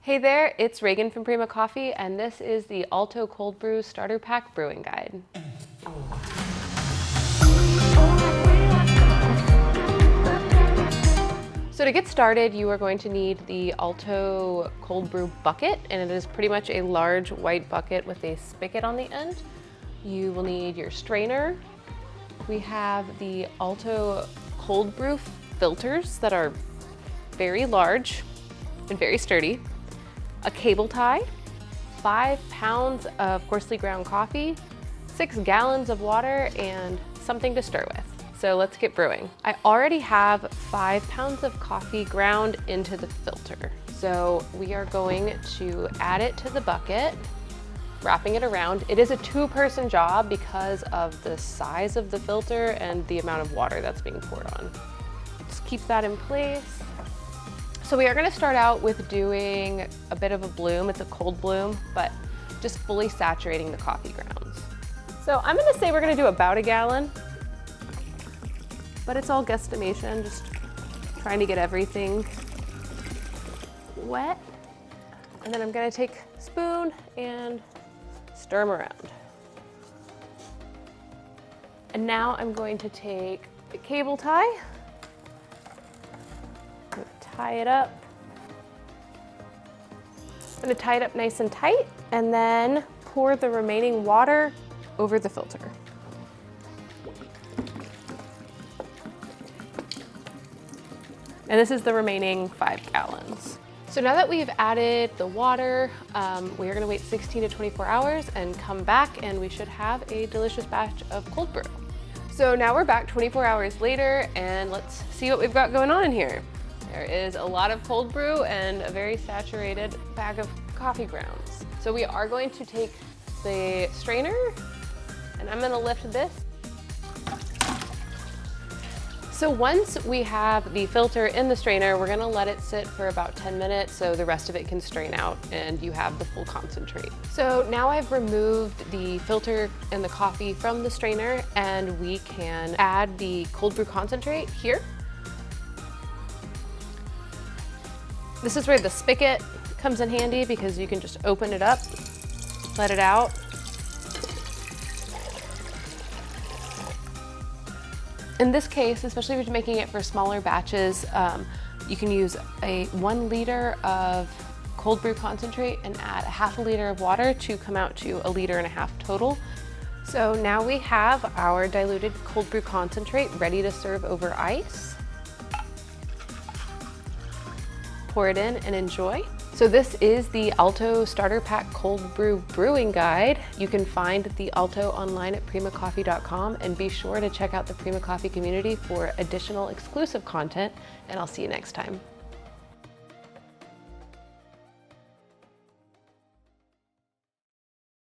Hey there, it's Reagan from Prima Coffee, and this is the Alto Cold Brew Starter Pack Brewing Guide. So to get started, you are going to need the Alto Cold Brew bucket, and it is pretty much a large white bucket with a spigot on the end. You will need your strainer. We have the Alto Cold Brew filters that are very large and very sturdy. A cable tie, 5 pounds of coarsely ground coffee, 6 gallons of water, and something to stir with. So let's get brewing. I already have 5 pounds of coffee ground into the filter. So we are going to add it to the bucket, wrapping it around. It is a 2-person job because of the size of the filter and the amount of water that's being poured on. Just keep that in place. So we are going to start out with doing a bit of a bloom. It's a cold bloom, but just fully saturating the coffee grounds. So I'm going to say we're going to do about a gallon, but it's all guesstimation, just trying to get everything wet. And then I'm going to take a spoon and stir them around. And now I'm going to take the cable tie, tie it up. I'm going to tie it up nice and tight and then pour the remaining water over the filter. And this is the remaining 5 gallons. So now that we've added the water, we are going to wait 16 to 24 hours and come back, and we should have a delicious batch of cold brew. So now we're back 24 hours later, and let's see what we've got going on in here. There is a lot of cold brew and a very saturated bag of coffee grounds. So we are going to take the strainer, and I'm going to lift this. So once we have the filter in the strainer, we're going to let it sit for about 10 minutes so the rest of it can strain out and you have the full concentrate. So now I've removed the filter and the coffee from the strainer, and we can add the cold brew concentrate here. This is where the spigot comes in handy because you can just open it up, let it out. In this case, especially if you're making it for smaller batches, you can use a 1 liter of cold brew concentrate and add a ½ liter of water to come out to 1.5 liters total. So now we have our diluted cold brew concentrate ready to serve over ice. Pour it in and enjoy. So this is the Alto Starter Pack Cold Brew Brewing Guide. You can find the Alto online at primacoffee.com, and be sure to check out the Prima Coffee Community for additional exclusive content, and I'll see you next time.